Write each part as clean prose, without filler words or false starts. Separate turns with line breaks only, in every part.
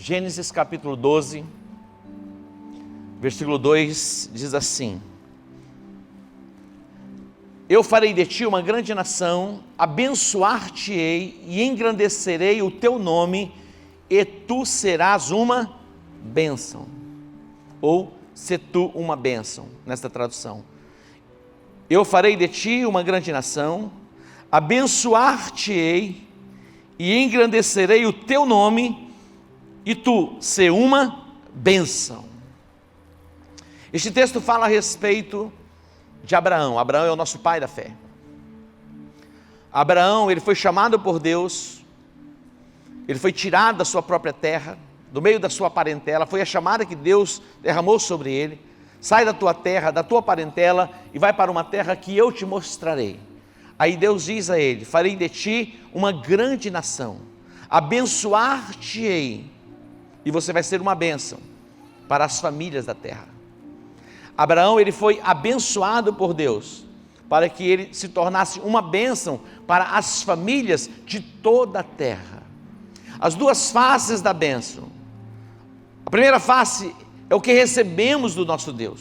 Gênesis capítulo 12, versículo 2 diz assim: Eu farei de ti uma grande nação, abençoar-te-ei e engrandecerei o teu nome, e tu serás uma bênção. Ou se tu uma bênção, nesta tradução. Eu farei de ti uma grande nação, abençoar-te-ei e engrandecerei o teu nome, e tu ser uma bênção. Este texto fala a respeito de Abraão. Abraão é o nosso pai da fé. Abraão, ele foi chamado por Deus, ele foi tirado da sua própria terra, do meio da sua parentela, foi a chamada que Deus derramou sobre ele: sai da tua terra, da tua parentela, e vai para uma terra que eu te mostrarei. Aí Deus diz a ele: farei de ti uma grande nação, abençoar-te-ei, e você vai ser uma bênção para as famílias da terra. Abraão, ele foi abençoado por Deus, para que ele se tornasse uma bênção para as famílias de toda a terra. As duas faces da bênção: a primeira face é o que recebemos do nosso Deus,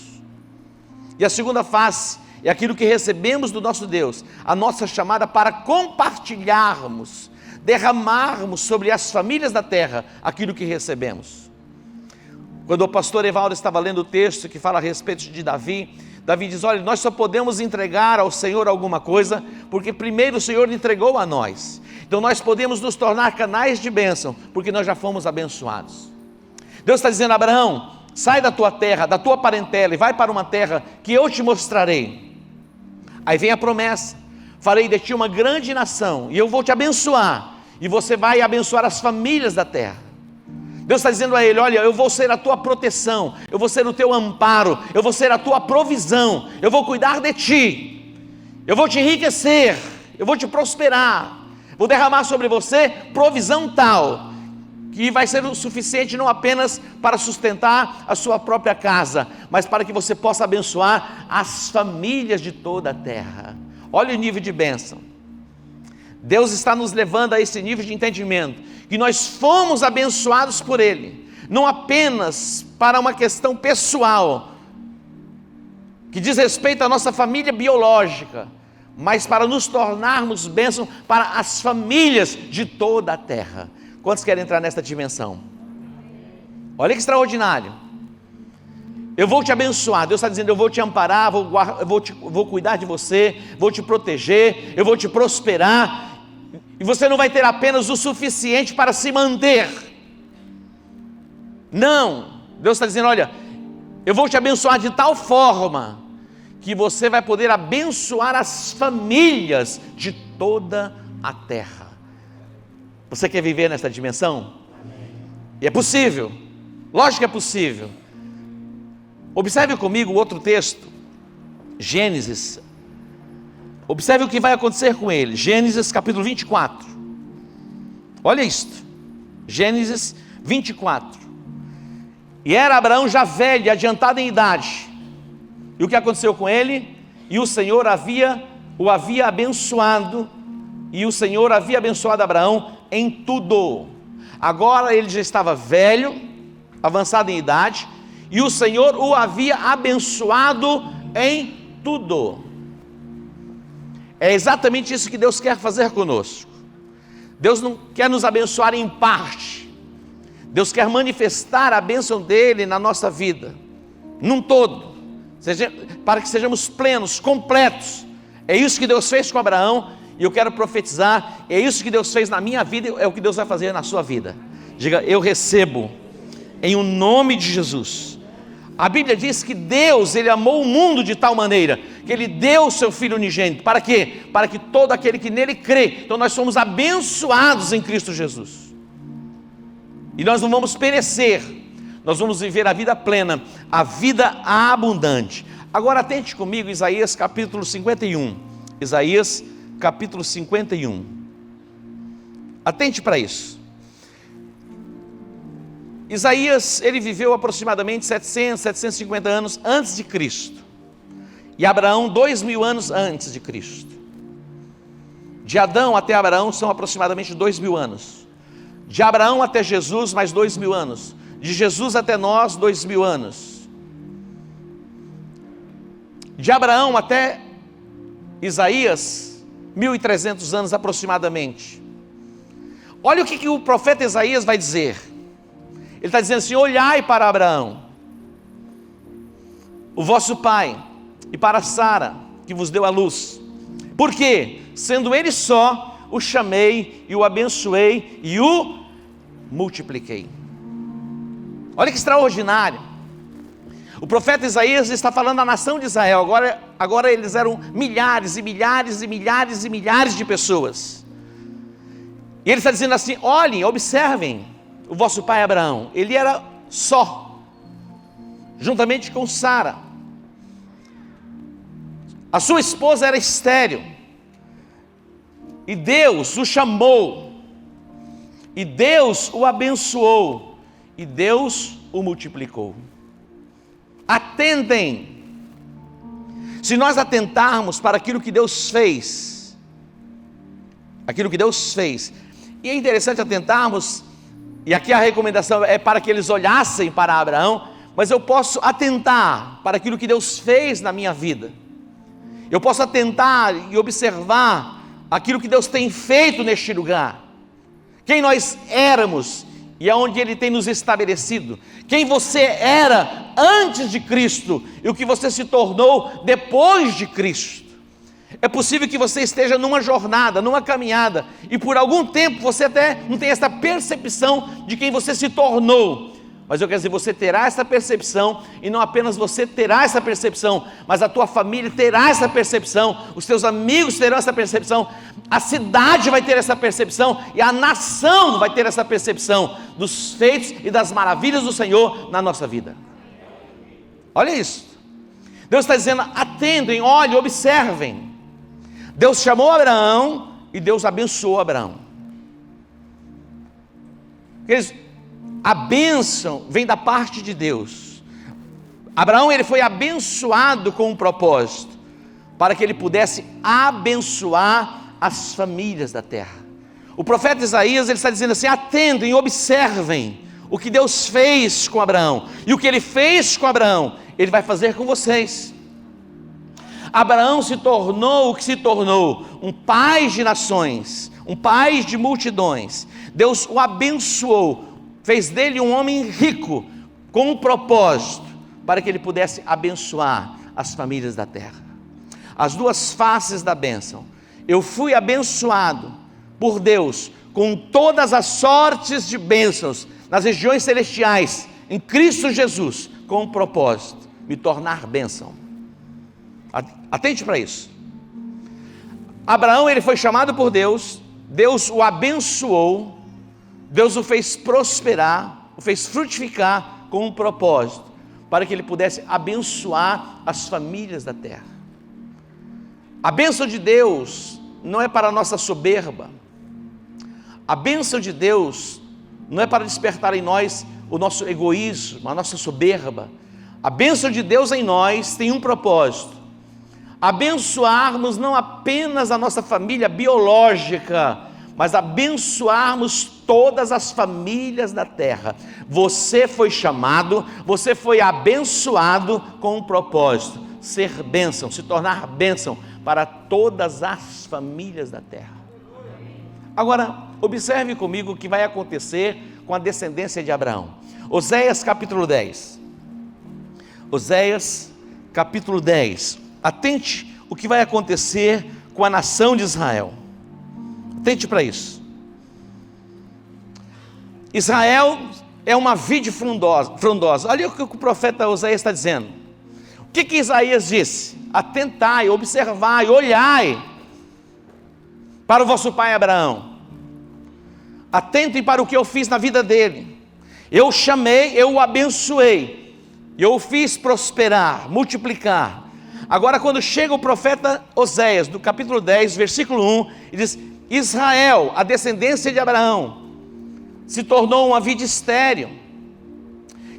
e a segunda face é aquilo que recebemos do nosso Deus, a nossa chamada para compartilharmos, derramarmos sobre as famílias da terra aquilo que recebemos. Quando o pastor Evaldo estava lendo o texto que fala a respeito de Davi, Davi diz: olha, nós só podemos entregar ao Senhor alguma coisa, porque primeiro o Senhor entregou a nós. Então nós podemos nos tornar canais de bênção, porque nós já fomos abençoados. Deus está dizendo: Abraão, sai da tua terra, da tua parentela, e vai para uma terra que eu te mostrarei. Aí vem a promessa: farei de ti uma grande nação, e eu vou te abençoar, e você vai abençoar as famílias da terra. Deus está dizendo a ele: olha, eu vou ser a tua proteção, eu vou ser o teu amparo, eu vou ser a tua provisão, eu vou cuidar de ti, eu vou te enriquecer, eu vou te prosperar, vou derramar sobre você provisão tal, que vai ser o suficiente não apenas para sustentar a sua própria casa, mas para que você possa abençoar as famílias de toda a terra. Olha o nível de bênção. Deus está nos levando a esse nível de entendimento, que nós fomos abençoados por Ele, não apenas para uma questão pessoal, que diz respeito à nossa família biológica, mas para nos tornarmos bênção para as famílias de toda a terra. Quantos querem entrar nesta dimensão? Olha que extraordinário. Eu vou te abençoar. Deus está dizendo: eu vou te amparar, vou cuidar de você, vou te proteger, eu vou te prosperar, e você não vai ter apenas o suficiente para se manter. Não, Deus está dizendo: olha, eu vou te abençoar de tal forma que você vai poder abençoar as famílias de toda a terra. Você quer viver nessa dimensão? E é possível, lógico que é possível. Observe comigo o outro texto, Gênesis. Observe o que vai acontecer com ele. Gênesis capítulo 24. Olha isto, Gênesis 24. E era Abraão já velho, adiantado em idade. E o que aconteceu com ele? E o Senhor o havia abençoado, e o Senhor havia abençoado Abraão em tudo. Agora ele já estava velho, avançado em idade, e o Senhor o havia abençoado em tudo. É exatamente isso que Deus quer fazer conosco. Deus não quer nos abençoar em parte. Deus quer manifestar a bênção dele na nossa vida, num todo, para que sejamos plenos, completos. É isso que Deus fez com Abraão, e eu quero profetizar: é isso que Deus fez na minha vida, é o que Deus vai fazer na sua vida. Diga: eu recebo, em o nome de Jesus. A Bíblia diz que Deus, Ele amou o mundo de tal maneira, que Ele deu o seu Filho unigênito. Para quê? Para que todo aquele que nele crê. Então nós somos abençoados em Cristo Jesus, e nós não vamos perecer, nós vamos viver a vida plena, a vida abundante. Agora atente comigo, Isaías capítulo 51. Isaías capítulo 51. Atente para isso. Isaías, ele viveu aproximadamente 750 anos antes de Cristo, e Abraão 2000 anos antes de Cristo. De Adão até Abraão são aproximadamente 2000 anos. De Abraão até Jesus, mais 2000 anos. De Jesus até nós, 2000 anos. De Abraão até Isaías, 1300 anos aproximadamente. Olha o que o profeta Isaías vai dizer. Ele está dizendo assim: olhai para Abraão, o vosso pai, e para Sara, que vos deu a luz. Porque, sendo ele só, o chamei e o abençoei e o multipliquei. Olha que extraordinário. O profeta Isaías está falando à nação de Israel. Agora eles eram milhares e milhares e milhares e milhares de pessoas. E ele está dizendo assim: olhem, observem o vosso pai Abraão. Ele era só, juntamente com Sara. A sua esposa era estéril. E Deus o chamou. E Deus o abençoou. E Deus o multiplicou. Atentem. Se nós atentarmos para aquilo que Deus fez, e é interessante atentarmos, e aqui a recomendação é para que eles olhassem para Abraão, mas eu posso atentar para aquilo que Deus fez na minha vida. Eu posso atentar e observar aquilo que Deus tem feito neste lugar, quem nós éramos e aonde Ele tem nos estabelecido, quem você era antes de Cristo e o que você se tornou depois de Cristo. É possível que você esteja numa jornada, numa caminhada, e por algum tempo você até não tem essa percepção de quem você se tornou. Mas eu quero dizer, você terá essa percepção, e não apenas você terá essa percepção, mas a tua família terá essa percepção, os teus amigos terão essa percepção, a cidade vai ter essa percepção, e a nação vai ter essa percepção dos feitos e das maravilhas do Senhor na nossa vida. Olha isso. Deus está dizendo: atendem, olhem, observem. Deus chamou Abraão e Deus abençoou Abraão. A bênção vem da parte de Deus. Abraão, ele foi abençoado com um propósito, para que ele pudesse abençoar as famílias da terra. O profeta Isaías, ele está dizendo assim: atendem, observem o que Deus fez com Abraão, e o que ele fez com Abraão, ele vai fazer com vocês. Abraão se tornou o que se tornou, um pai de nações, um pai de multidões. Deus o abençoou, fez dele um homem rico, com um propósito, para que ele pudesse abençoar as famílias da terra. As duas faces da bênção. Eu fui abençoado por Deus com todas as sortes de bênçãos nas regiões celestiais, em Cristo Jesus, com um propósito: me tornar bênção. Atente para isso. Abraão, ele foi chamado por Deus, Deus o abençoou, Deus o fez prosperar, o fez frutificar com um propósito, para que ele pudesse abençoar as famílias da terra. A bênção de Deus não é para a nossa soberba. A bênção de Deus não é para despertar em nós o nosso egoísmo, a nossa soberba. A bênção de Deus em nós tem um propósito: abençoarmos não apenas a nossa família biológica, mas abençoarmos todas as famílias da terra. Você foi chamado, você foi abençoado com um propósito: ser bênção, se tornar bênção para todas as famílias da terra. Agora, observe comigo o que vai acontecer com a descendência de Abraão. Oséias capítulo 10. Oséias capítulo 10. Atente o que vai acontecer com a nação de Israel. Atente para isso. Israel é uma vide frondosa. Olha o que o profeta Oséias está dizendo. O que Isaías disse? Atentai, observai, olhai para o vosso pai Abraão. Atentem para o que eu fiz na vida dele. Eu o chamei, eu o abençoei, eu o fiz prosperar, multiplicar. Agora, quando chega o profeta Oséias, do capítulo 10, versículo 1, ele diz: Israel, a descendência de Abraão, se tornou uma vide estéril,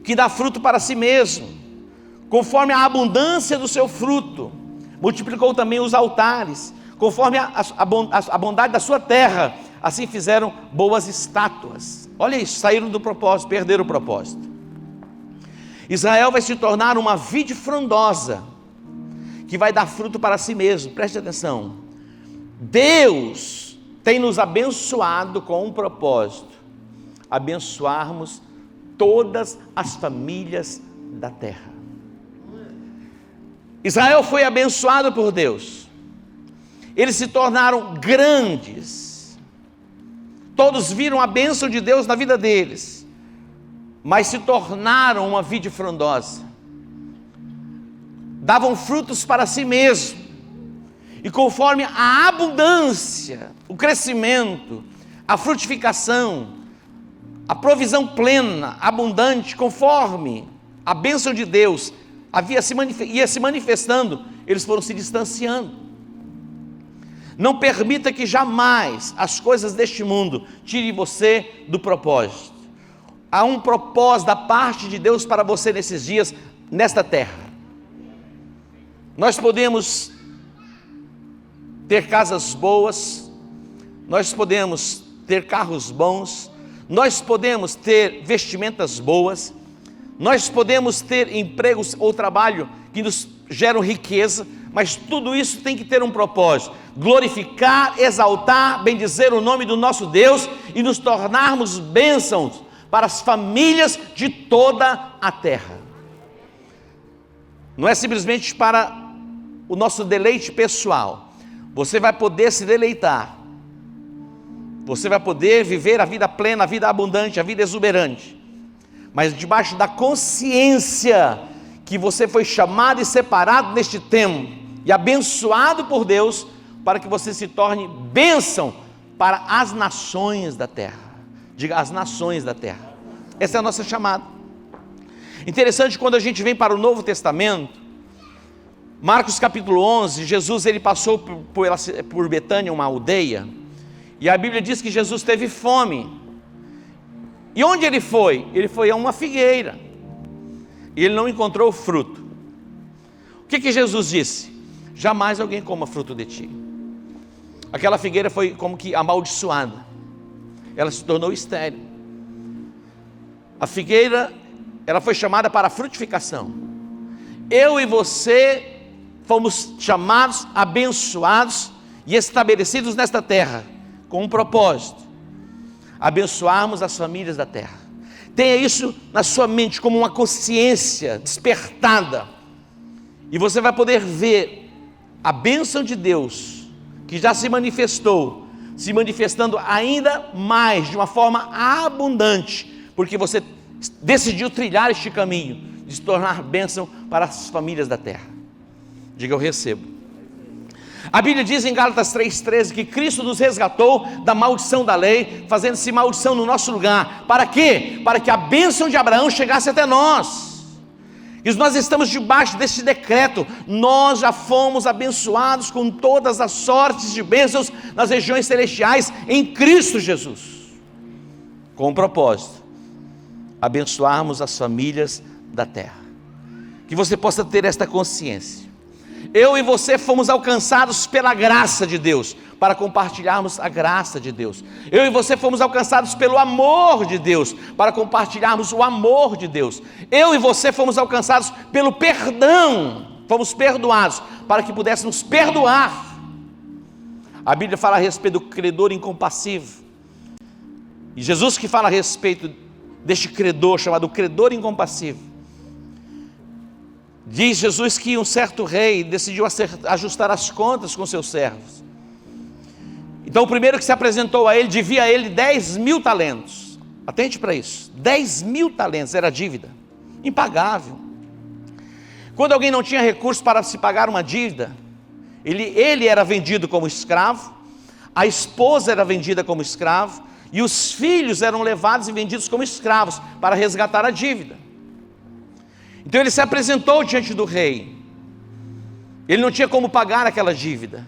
que dá fruto para si mesmo, conforme a abundância do seu fruto. Multiplicou também os altares, conforme a bondade da sua terra, assim fizeram boas estátuas. Olha isso, saíram do propósito, perderam o propósito. Israel vai se tornar uma vide frondosa, que vai dar fruto para si mesmo. Preste atenção, Deus tem nos abençoado com um propósito: abençoarmos todas as famílias da terra. Israel foi abençoado por Deus, eles se tornaram grandes, todos viram a bênção de Deus na vida deles, mas se tornaram uma vide frondosa, davam frutos para si mesmo, e conforme a abundância, o crescimento, a frutificação, a provisão plena, abundante, conforme a bênção de Deus ia se manifestando, eles foram se distanciando. Não permita que jamais as coisas deste mundo tirem você do propósito. Há um propósito da parte de Deus para você nesses dias, nesta terra. Nós podemos ter casas boas, nós podemos ter carros bons, nós podemos ter vestimentas boas, nós podemos ter empregos ou trabalho que nos geram riqueza, mas tudo isso tem que ter um propósito: glorificar, exaltar, bendizer o nome do nosso Deus e nos tornarmos bênçãos para as famílias de toda a terra. Não é simplesmente para o nosso deleite pessoal. Você vai poder se deleitar, você vai poder viver a vida plena, a vida abundante, a vida exuberante, mas debaixo da consciência que você foi chamado e separado neste tempo e abençoado por Deus, para que você se torne bênção para as nações da terra. Diga: as nações da terra. Essa é a nossa chamada. Interessante, quando a gente vem para o Novo Testamento, Marcos capítulo 11, Jesus ele passou por Betânia, uma aldeia, e a Bíblia diz que Jesus teve fome. E onde ele foi? Ele foi a uma figueira, e ele não encontrou fruto. O que Jesus disse? Jamais alguém coma fruto de ti. Aquela figueira foi como que amaldiçoada, ela se tornou estéril. A figueira, ela foi chamada para a frutificação. Eu e você fomos chamados, abençoados e estabelecidos nesta terra, com um propósito: abençoarmos as famílias da terra. Tenha isso na sua mente como uma consciência despertada, e você vai poder ver a bênção de Deus, que já se manifestou, se manifestando ainda mais, de uma forma abundante, porque você decidiu trilhar este caminho, de se tornar bênção para as famílias da terra. Diga: eu recebo. A Bíblia diz em Gálatas 3,13 que Cristo nos resgatou da maldição da lei, fazendo-se maldição no nosso lugar. Para quê? Para que a bênção de Abraão chegasse até nós. E nós estamos debaixo deste decreto. Nós já fomos abençoados com todas as sortes de bênçãos nas regiões celestiais em Cristo Jesus, com um propósito: abençoarmos as famílias da terra. Que você possa ter esta consciência. Eu e você fomos alcançados pela graça de Deus, para compartilharmos a graça de Deus. Eu e você fomos alcançados pelo amor de Deus, para compartilharmos o amor de Deus. Eu e você fomos alcançados pelo perdão, fomos perdoados, para que pudéssemos perdoar. A Bíblia fala a respeito do credor incompassivo, e Jesus que fala a respeito deste credor, chamado credor incompassivo. Diz Jesus que um certo rei decidiu ajustar as contas com seus servos. Então o primeiro que se apresentou a ele, devia a ele 10.000 talentos. Atente para isso, 10.000 talentos era dívida, impagável. Quando alguém não tinha recurso para se pagar uma dívida, ele era vendido como escravo, a esposa era vendida como escravo, e os filhos eram levados e vendidos como escravos, para resgatar a dívida. Então ele se apresentou diante do rei, ele não tinha como pagar aquela dívida,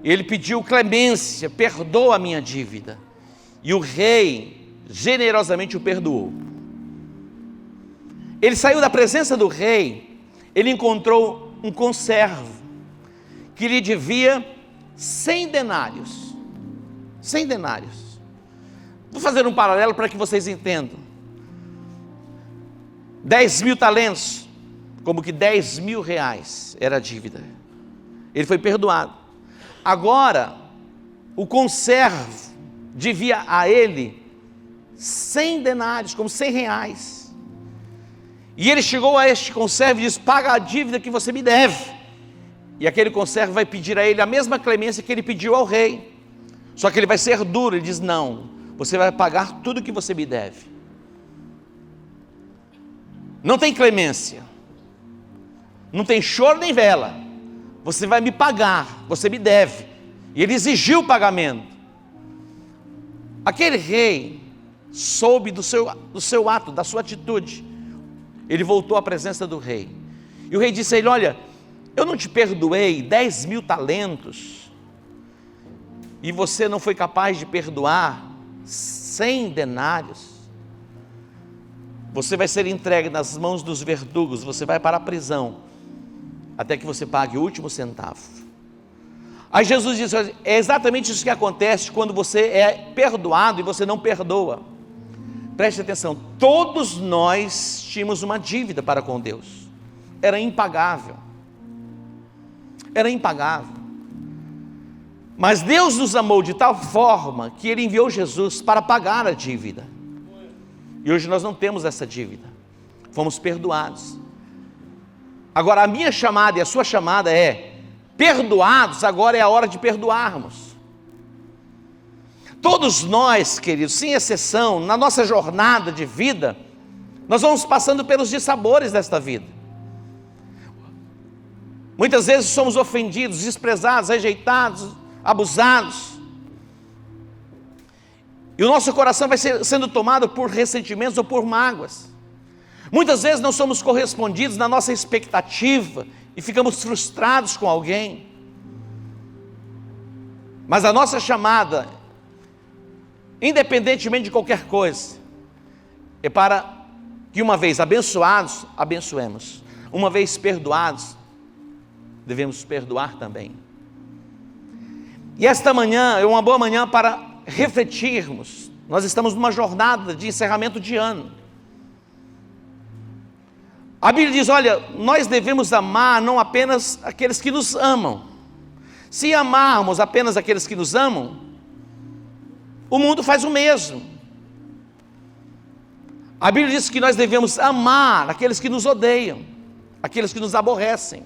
ele pediu clemência: perdoa a minha dívida, e o rei generosamente o perdoou. Ele saiu da presença do rei, ele encontrou um conservo, que lhe devia 100 denários, 100 denários. Vou fazer um paralelo para que vocês entendam. 10.000 talentos, como que 10.000 reais era a dívida. Ele foi perdoado. Agora, o conservo devia a ele 100 denários, como 100 reais. E ele chegou a este conservo e disse: paga a dívida que você me deve. E aquele conservo vai pedir a ele a mesma clemência que ele pediu ao rei. Só que ele vai ser duro, ele diz: não, você vai pagar tudo que você me deve. Não tem clemência, não tem choro nem vela, você vai me pagar, você me deve. E ele exigiu o pagamento. Aquele rei soube do seu ato, da sua atitude. Ele voltou à presença do rei, e o rei disse a ele: olha, eu não te perdoei 10.000 talentos, e você não foi capaz de perdoar 100 denários, você vai ser entregue nas mãos dos verdugos, você vai para a prisão, até que você pague o último centavo. Aí Jesus disse: é exatamente isso que acontece quando você é perdoado e você não perdoa. Preste atenção, todos nós tínhamos uma dívida para com Deus, era impagável, mas Deus nos amou de tal forma que Ele enviou Jesus para pagar a dívida, e hoje nós não temos essa dívida, fomos perdoados. Agora a minha chamada e a sua chamada é: perdoados, agora é a hora de perdoarmos. Todos nós, queridos, sem exceção, na nossa jornada de vida, nós vamos passando pelos dissabores desta vida. Muitas vezes somos ofendidos, desprezados, rejeitados, abusados, e o nosso coração vai sendo tomado por ressentimentos ou por mágoas. Muitas vezes não somos correspondidos na nossa expectativa e ficamos frustrados com alguém. Mas a nossa chamada, independentemente de qualquer coisa, é para que, uma vez abençoados, abençoemos. Uma vez perdoados, devemos perdoar também. E esta manhã é uma boa manhã para refletirmos. Nós estamos numa jornada de encerramento de ano. A Bíblia diz: olha, nós devemos amar não apenas aqueles que nos amam. Se amarmos apenas aqueles que nos amam, o mundo faz o mesmo. A Bíblia diz que nós devemos amar aqueles que nos odeiam, aqueles que nos aborrecem.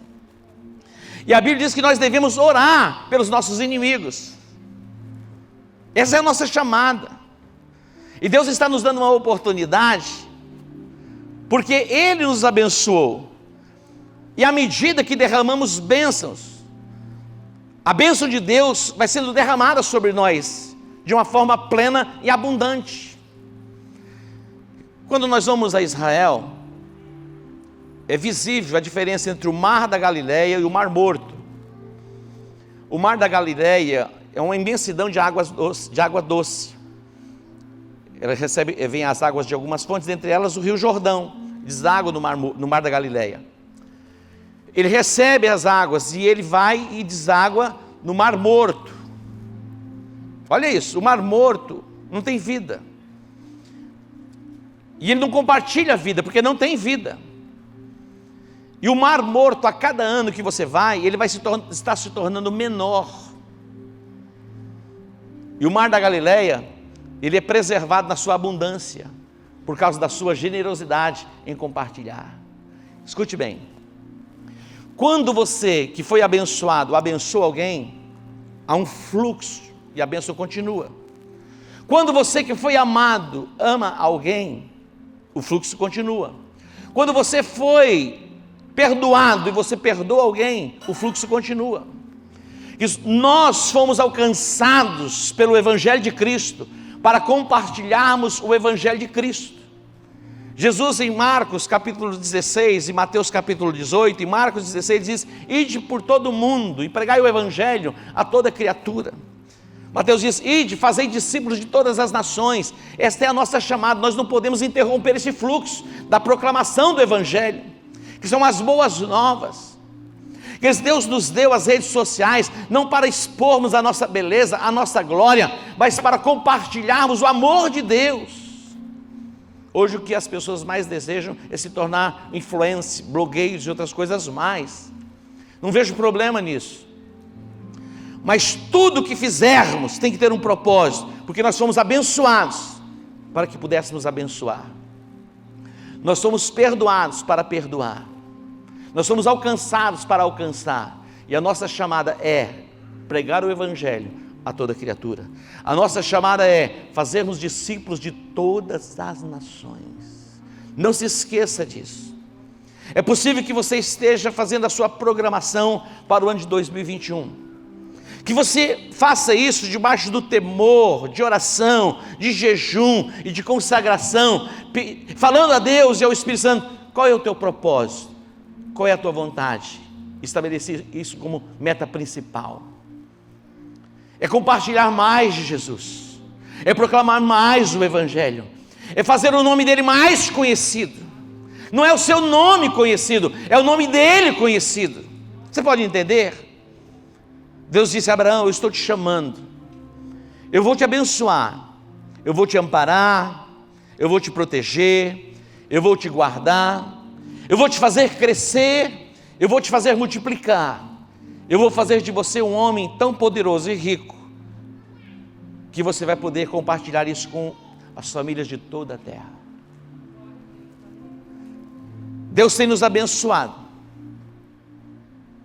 E a Bíblia diz que nós devemos orar pelos nossos inimigos. Essa é a nossa chamada. E Deus está nos dando uma oportunidade, porque Ele nos abençoou. E à medida que derramamos bênçãos, a bênção de Deus vai sendo derramada sobre nós de uma forma plena e abundante. Quando nós vamos a Israel, é visível a diferença entre o Mar da Galileia e o Mar Morto. O Mar da Galileia é uma imensidão de água doce. Ela vem as águas de algumas fontes, dentre elas o Rio Jordão, deságua no Mar da Galileia. Ele recebe as águas e ele vai e deságua no Mar Morto. Olha isso, o Mar Morto não tem vida. E ele não compartilha a vida, porque não tem vida. E o Mar Morto, a cada ano que você vai, ele vai estar se tornando menor. E o Mar da Galileia, ele é preservado na sua abundância, por causa da sua generosidade em compartilhar. Escute bem, quando você que foi abençoado, abençoa alguém, há um fluxo e a bênção continua. Quando você que foi amado, ama alguém, o fluxo continua. Quando você foi perdoado e você perdoa alguém, o fluxo continua. Nós fomos alcançados pelo Evangelho de Cristo para compartilharmos o Evangelho de Cristo. Jesus, em Marcos capítulo 16 e Mateus capítulo 18, em Marcos 16 diz: ide por todo o mundo e pregai o Evangelho a toda criatura. Mateus diz: ide, fazei discípulos de todas as nações. Esta é a nossa chamada. Nós não podemos interromper esse fluxo da proclamação do Evangelho, que são as boas novas. Que Deus nos deu as redes sociais, não para expormos a nossa beleza, a nossa glória, mas para compartilharmos o amor de Deus. Hoje o que as pessoas mais desejam é se tornar influencers, blogueiros e outras coisas mais. Não vejo problema nisso. Mas tudo que fizermos tem que ter um propósito, porque nós fomos abençoados para que pudéssemos abençoar. Nós somos perdoados para perdoar. Nós somos alcançados para alcançar. E a nossa chamada é pregar o Evangelho a toda criatura. A nossa chamada é fazermos discípulos de todas as nações. Não se esqueça disso. É possível que você esteja fazendo a sua programação para o ano de 2021. Que você faça isso debaixo do temor, de oração, de jejum e de consagração, falando a Deus e ao Espírito Santo, qual é o teu propósito? Qual é a tua vontade? Estabelecer isso como meta principal. É compartilhar mais de Jesus, é proclamar mais o Evangelho, é fazer o nome dele mais conhecido. Não é o seu nome conhecido, é o nome dele conhecido. Você pode entender? Deus disse a Abraão: eu estou te chamando, eu vou te abençoar, eu vou te amparar, eu vou te proteger, eu vou te guardar, eu vou te fazer crescer, eu vou te fazer multiplicar, eu vou fazer de você um homem tão poderoso e rico, que você vai poder compartilhar isso com as famílias de toda a terra. Deus tem nos abençoado,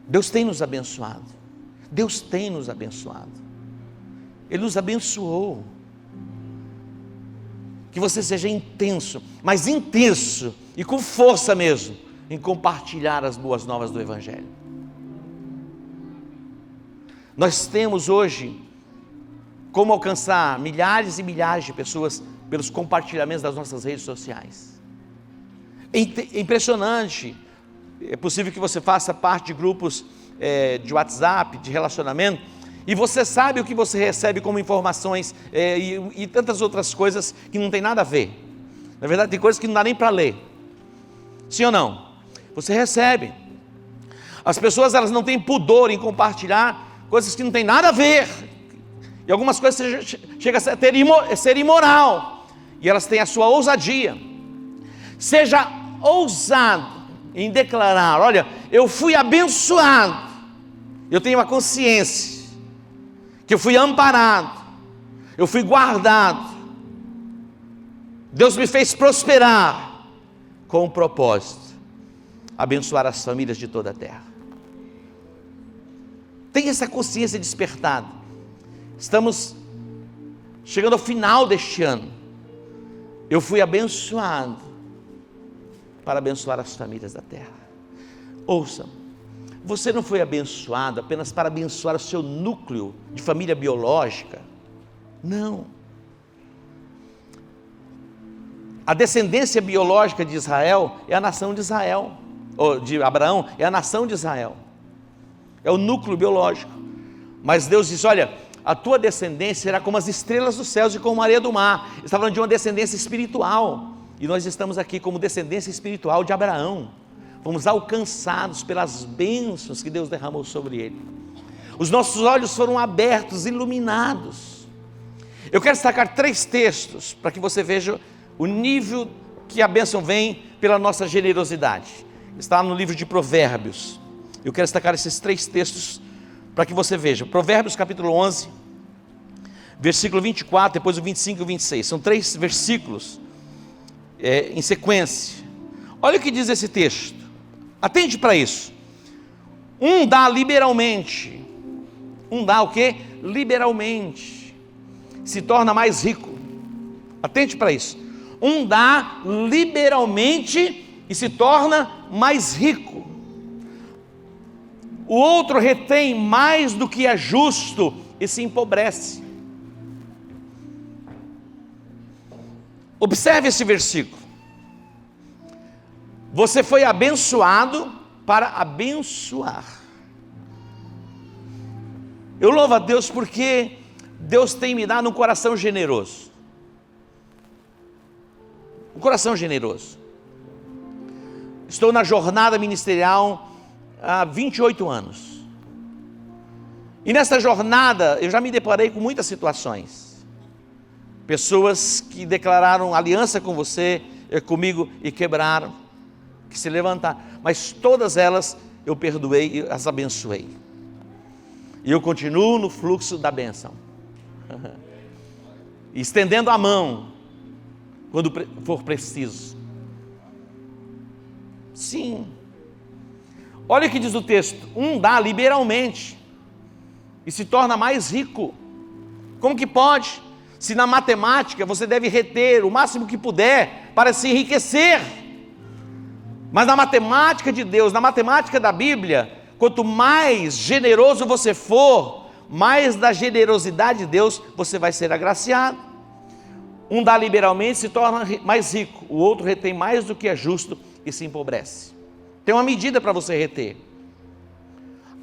Deus tem nos abençoado, Deus tem nos abençoado, Ele nos abençoou. Que você seja intenso, mas intenso e com força mesmo, em compartilhar as boas novas do Evangelho. Nós temos hoje como alcançar milhares e milhares de pessoas pelos compartilhamentos das nossas redes sociais. É impressionante. É possível que você faça parte de grupos de WhatsApp, de relacionamento, e você sabe o que você recebe como informações e tantas outras coisas que não tem nada a ver. Na verdade, tem coisas que não dá nem para ler. Sim ou não? Você recebe. As pessoas, elas não têm pudor em compartilhar coisas que não tem nada a ver. E algumas coisas chegam a ser imoral. E elas têm a sua ousadia. Seja ousado em declarar: olha, eu fui abençoado, eu tenho a consciência que eu fui amparado, eu fui guardado, Deus me fez prosperar, com um propósito: abençoar as famílias de toda a terra. Tenha essa consciência despertada. Estamos chegando ao final deste ano. Eu fui abençoado para abençoar as famílias da terra. Ouça, você não foi abençoado apenas para abençoar o seu núcleo de família biológica. Não. A descendência biológica de Israel é a nação de Israel, ou de Abraão, é a nação de Israel. É o núcleo biológico. Mas Deus disse: olha, a tua descendência será como as estrelas dos céus e como a areia do mar. Ele está falando de uma descendência espiritual. E nós estamos aqui como descendência espiritual de Abraão. Fomos alcançados pelas bênçãos que Deus derramou sobre ele. Os nossos olhos foram abertos, iluminados. Eu quero destacar 3 textos para que você veja o nível que a bênção vem pela nossa generosidade. Está no livro de Provérbios. Eu quero destacar esses 3 textos para que você veja. Provérbios capítulo 11, versículo 24, depois o 25 e o 26. São 3 versículos em sequência. Olha o que diz esse texto. Atente para isso. Um dá liberalmente. Um dá o quê? Liberalmente. Se torna mais rico. Atente para isso. Um dá liberalmente e se torna mais rico. O outro retém mais do que é justo e se empobrece. Observe esse versículo. Você foi abençoado para abençoar. Eu louvo a Deus porque Deus tem me dado um coração generoso. Um coração generoso. Estou na jornada ministerial há 28 anos. E nessa jornada eu já me deparei com muitas situações. Pessoas que declararam aliança com você, comigo, e quebraram, que se levantaram. Mas todas elas eu perdoei e as abençoei. E eu continuo no fluxo da bênção. Estendendo a mão quando for preciso. Sim. Olha o que diz o texto: um dá liberalmente e se torna mais rico. Como que pode? Se na matemática você deve reter o máximo que puder para se enriquecer. Mas na matemática de Deus, na matemática da Bíblia, quanto mais generoso você for, mais da generosidade de Deus você vai ser agraciado. Um dá liberalmente, se torna mais rico, o outro retém mais do que é justo e se empobrece. Tem uma medida para você reter.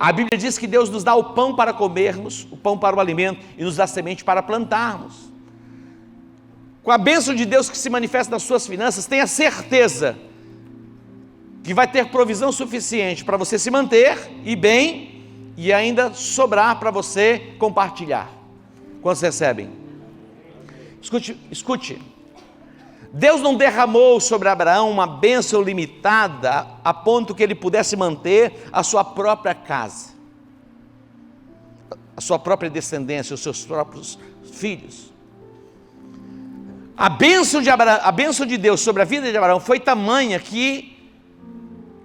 A Bíblia diz que Deus nos dá o pão para comermos, o pão para o alimento, e nos dá semente para plantarmos. Com a bênção de Deus que se manifesta nas suas finanças, tenha certeza que vai ter provisão suficiente para você se manter e bem, e ainda sobrar para você compartilhar. Quantos recebem? Escute. Deus não derramou sobre Abraão uma bênção limitada a ponto que ele pudesse manter a sua própria casa, a sua própria descendência, os seus próprios filhos. A bênção de Deus sobre a vida de Abraão foi tamanha que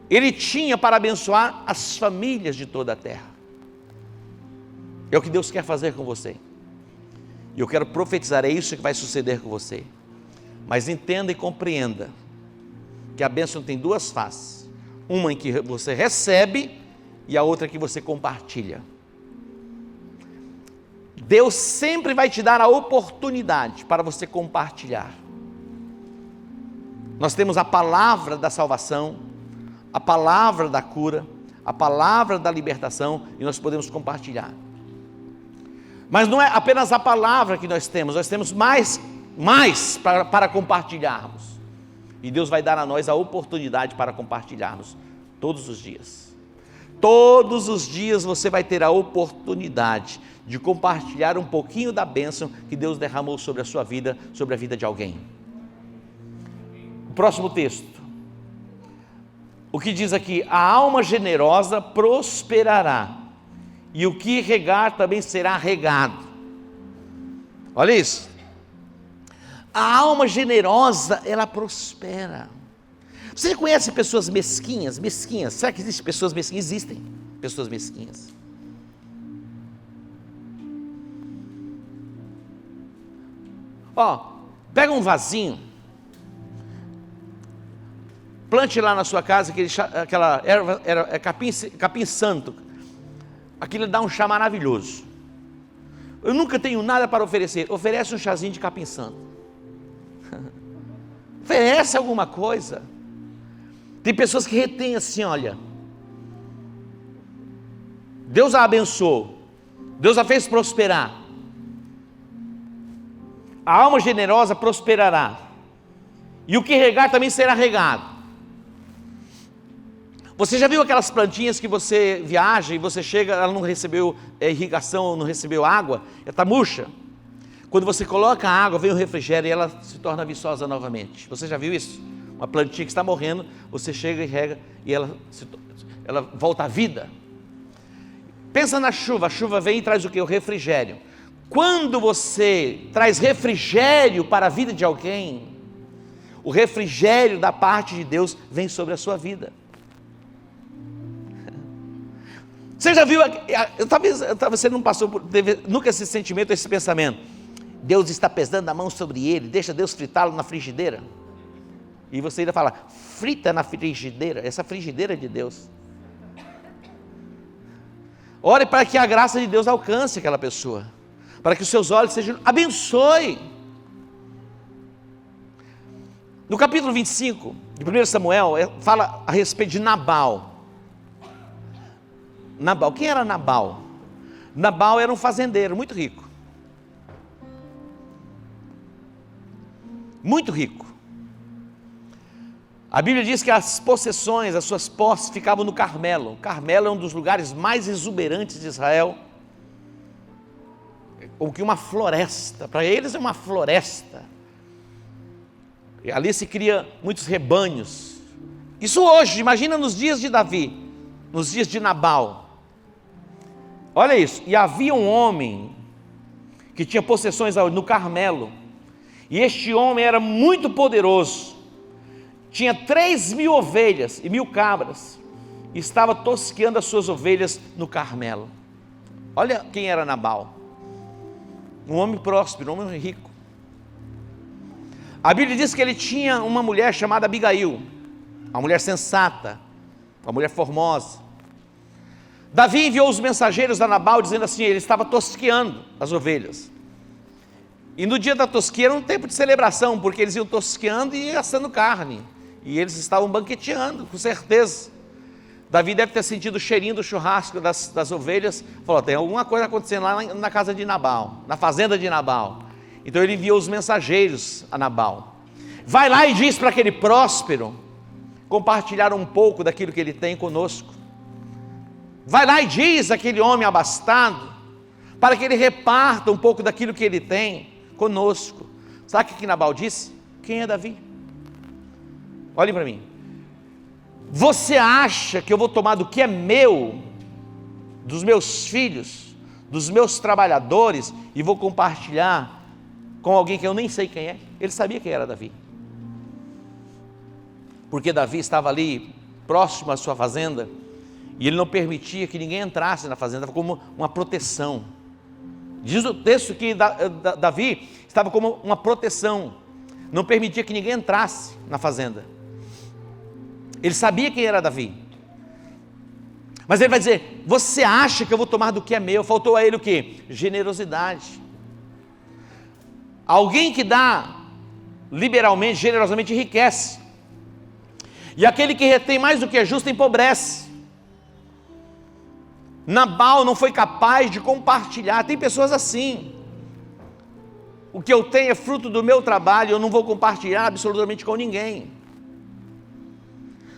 ele tinha para abençoar as famílias de toda a terra. É o que Deus quer fazer com você. E eu quero profetizar, é isso que vai suceder com você. Mas entenda e compreenda que a bênção tem duas faces. Uma em que você recebe e a outra que você compartilha. Deus sempre vai te dar a oportunidade para você compartilhar. Nós temos a palavra da salvação, a palavra da cura, a palavra da libertação, e nós podemos compartilhar. Mas não é apenas a palavra que nós temos mais para compartilharmos. E Deus vai dar a nós a oportunidade para compartilharmos todos os dias. Todos os dias você vai ter a oportunidade de compartilhar um pouquinho da bênção que Deus derramou sobre a sua vida, sobre a vida de alguém. O próximo texto. O que diz aqui: a alma generosa prosperará, e o que regar também será regado. Olha isso. A alma generosa, ela prospera. Você conhece pessoas mesquinhas? Será que existem pessoas mesquinhas? Existem pessoas mesquinhas. Pega um vasinho, plante lá na sua casa aquela erva, capim santo. Aquilo dá um chá maravilhoso. Eu nunca tenho nada para oferecer. Oferece um chazinho de capim santo. Oferece alguma coisa. Tem pessoas que retêm assim, olha. Deus a abençoou. Deus a fez prosperar. A alma generosa prosperará. E o que regar também será regado. Você já viu aquelas plantinhas que você viaja e você chega, ela não recebeu irrigação, não recebeu água, ela está murcha? Quando você coloca a água, vem o refrigério e ela se torna viçosa novamente. Você já viu isso? Uma plantinha que está morrendo, você chega e rega e ela volta à vida. Pensa na chuva, a chuva vem e traz o que? O refrigério. Quando você traz refrigério para a vida de alguém, o refrigério da parte de Deus vem sobre a sua vida. Você já viu, talvez você não passou por, nunca esse sentimento, esse pensamento: Deus está pesando a mão sobre ele, deixa Deus fritá-lo na frigideira. E você ainda fala: frita na frigideira, essa frigideira é de Deus. Ore para que a graça de Deus alcance aquela pessoa, para que os seus olhos sejam, abençoe. No capítulo 25 de 1 Samuel, fala a respeito de Nabal. Quem era Nabal? Nabal era um fazendeiro muito rico. Muito rico. A Bíblia diz que as possessões, as suas posses ficavam no Carmelo. O Carmelo é um dos lugares mais exuberantes de Israel, como que uma floresta, para eles é uma floresta, e ali se cria muitos rebanhos. Isso hoje, imagina nos dias de Davi, nos dias de Nabal, olha isso, e havia um homem que tinha possessões no Carmelo, e este homem era muito poderoso, tinha 3.000 ovelhas e 1.000 cabras, e estava tosqueando as suas ovelhas no Carmelo. Olha quem era Nabal, um homem próspero, um homem rico. A Bíblia diz que ele tinha uma mulher chamada Abigail, uma mulher sensata, uma mulher formosa. Davi enviou os mensageiros a Nabal dizendo assim, ele estava tosqueando as ovelhas. E no dia da tosquia era um tempo de celebração, porque eles iam tosqueando e assando carne, e eles estavam banqueteando, com certeza. Davi deve ter sentido o cheirinho do churrasco das ovelhas, falou, tem alguma coisa acontecendo lá na casa de Nabal, na fazenda de Nabal. Então ele enviou os mensageiros a Nabal, vai lá e diz para aquele próspero compartilhar um pouco daquilo que ele tem conosco. Vai lá e diz àquele homem abastado, para que ele reparta um pouco daquilo que ele tem conosco. Sabe o que Nabal disse? Quem é Davi? Olhem para mim. Você acha que eu vou tomar do que é meu, dos meus filhos, dos meus trabalhadores, e vou compartilhar com alguém que eu nem sei quem é? Ele sabia quem era Davi, porque Davi estava ali próximo à sua fazenda, e ele não permitia que ninguém entrasse na fazenda, como uma proteção. Diz o texto que Davi estava como uma proteção, não permitia que ninguém entrasse na fazenda. Ele sabia quem era Davi, mas ele vai dizer, você acha que eu vou tomar do que é meu? Faltou a ele o quê? Generosidade. Alguém que dá liberalmente, generosamente, enriquece, e aquele que retém mais do que é justo empobrece. Nabal não foi capaz de compartilhar. Tem pessoas assim, o que eu tenho é fruto do meu trabalho, eu não vou compartilhar absolutamente com ninguém.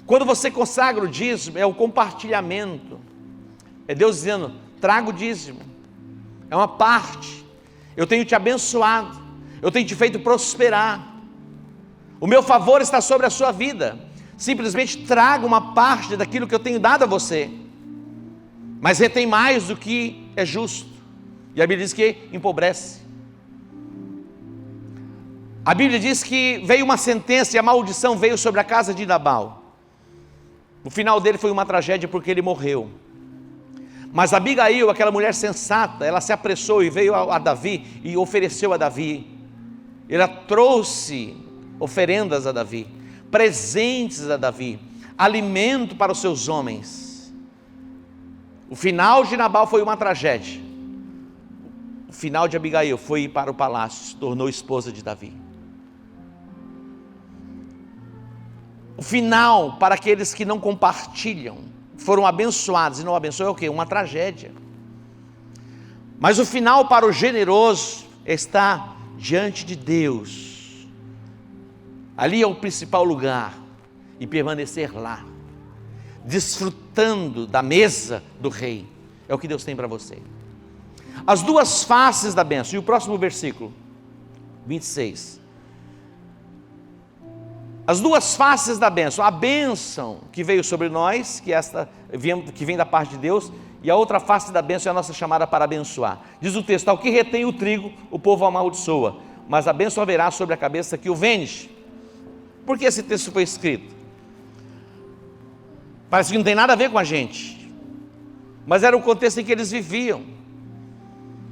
Quando você consagra o dízimo, é o compartilhamento, é Deus dizendo, traga o dízimo, é uma parte, eu tenho te abençoado, eu tenho te feito prosperar, o meu favor está sobre a sua vida, simplesmente traga uma parte daquilo que eu tenho dado a você, mas retém mais do que é justo, e a Bíblia diz que empobrece. A Bíblia diz que veio uma sentença e a maldição veio sobre a casa de Nabal. O final dele foi uma tragédia porque ele morreu. Mas Abigail, aquela mulher sensata, ela se apressou e veio a Davi e ofereceu a Davi. Ela trouxe oferendas a Davi, presentes a Davi, alimento para os seus homens. O final de Nabal foi uma tragédia. O final de Abigail foi ir para o palácio, se tornou esposa de Davi. O final para aqueles que não compartilham, foram abençoados e não abençoam, é o quê? Uma tragédia. Mas o final para o generoso está diante de Deus. Ali é o principal lugar, e permanecer lá, desfrutando da mesa do rei, é o que Deus tem para você. As duas faces da bênção, e o próximo versículo, 26. As duas faces da bênção, a bênção que veio sobre nós, que vem da parte de Deus, e a outra face da bênção é a nossa chamada para abençoar. Diz o texto, ao que retém o trigo, o povo amaldiçoa, mas a bênção haverá sobre a cabeça que o vende. Por que esse texto foi escrito? Parece que não tem nada a ver com a gente, mas era o contexto em que eles viviam.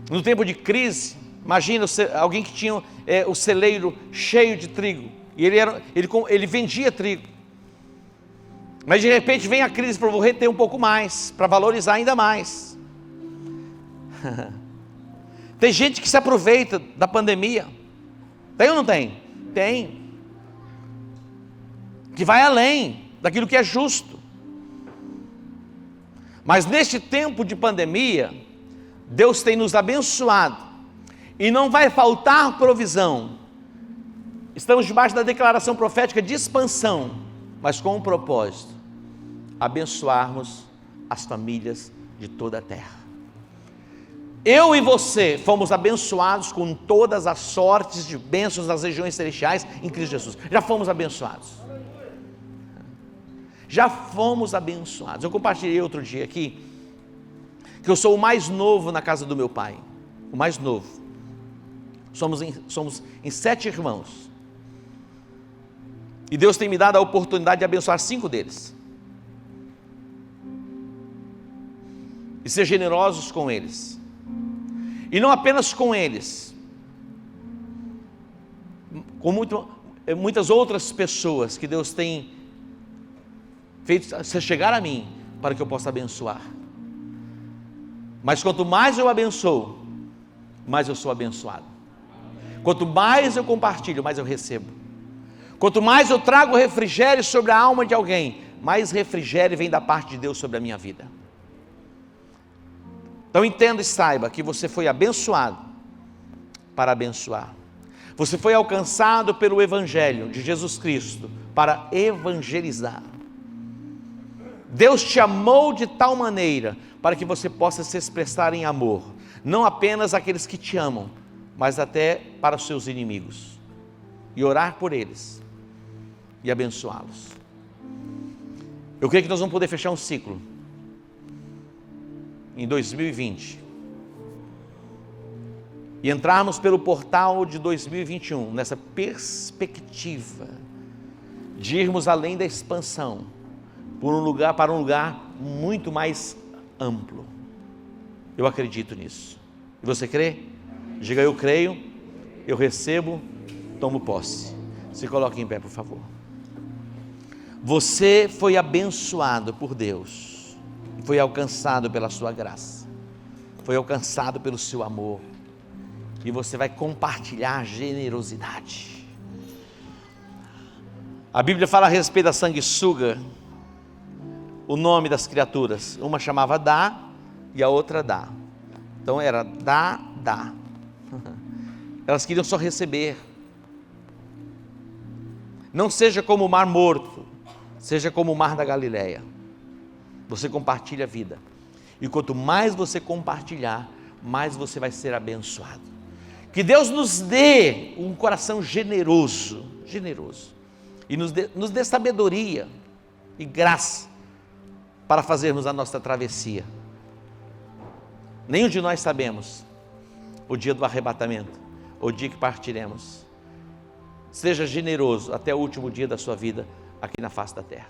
No tempo de crise, imagina alguém que tinha o celeiro cheio de trigo, e ele vendia trigo, mas de repente vem a crise para reter um pouco mais, para valorizar ainda mais. Tem gente que se aproveita da pandemia, tem ou não tem? Tem, que vai além daquilo que é justo. Mas neste tempo de pandemia, Deus tem nos abençoado, e não vai faltar provisão. Estamos debaixo da declaração profética de expansão. mas com um propósito: abençoarmos as famílias de toda a terra. Eu e você fomos abençoados com todas as sortes de bênçãos das regiões celestiais em Cristo Jesus. Já fomos abençoados. Já fomos abençoados. Eu compartilhei outro dia aqui que eu sou o mais novo na casa do meu pai. O mais novo. Somos em 7 irmãos. E Deus tem me dado a oportunidade de abençoar 5 deles. E ser generosos com eles. E não apenas com eles, com muitas outras pessoas que Deus tem feito chegar a mim, para que eu possa abençoar. Mas quanto mais eu abençoo, mais eu sou abençoado. Quanto mais eu compartilho, mais eu recebo. Quanto mais eu trago refrigério sobre a alma de alguém, mais refrigério vem da parte de Deus sobre a minha vida. Então entenda e saiba que você foi abençoado para abençoar. Você foi alcançado pelo Evangelho de Jesus Cristo para evangelizar. Deus te amou de tal maneira para que você possa se expressar em amor, não apenas àqueles que te amam, mas até para os seus inimigos, e orar por eles e abençoá-los. Eu creio que nós vamos poder fechar um ciclo em 2020 e entrarmos pelo portal de 2021 nessa perspectiva de irmos além da expansão para um lugar muito mais amplo. Eu acredito nisso. E você crê? Diga: eu creio, eu recebo, tomo posse. Se coloque em pé, por favor. Você foi abençoado por Deus, foi alcançado pela sua graça, foi alcançado pelo seu amor, e você vai compartilhar generosidade. A Bíblia fala a respeito da sanguessuga, o nome das criaturas, uma chamava Dá e a outra Dá. Então era Dá. Elas queriam só receber. Não seja como o mar morto, seja como o mar da Galileia. Você compartilha a vida, e quanto mais você compartilhar, mais você vai ser abençoado. Que Deus nos dê um coração generoso, e nos dê sabedoria e graça para fazermos a nossa travessia. Nenhum de nós sabemos o dia do arrebatamento, o dia que partiremos. Seja generoso até o último dia da sua vida aqui na face da terra.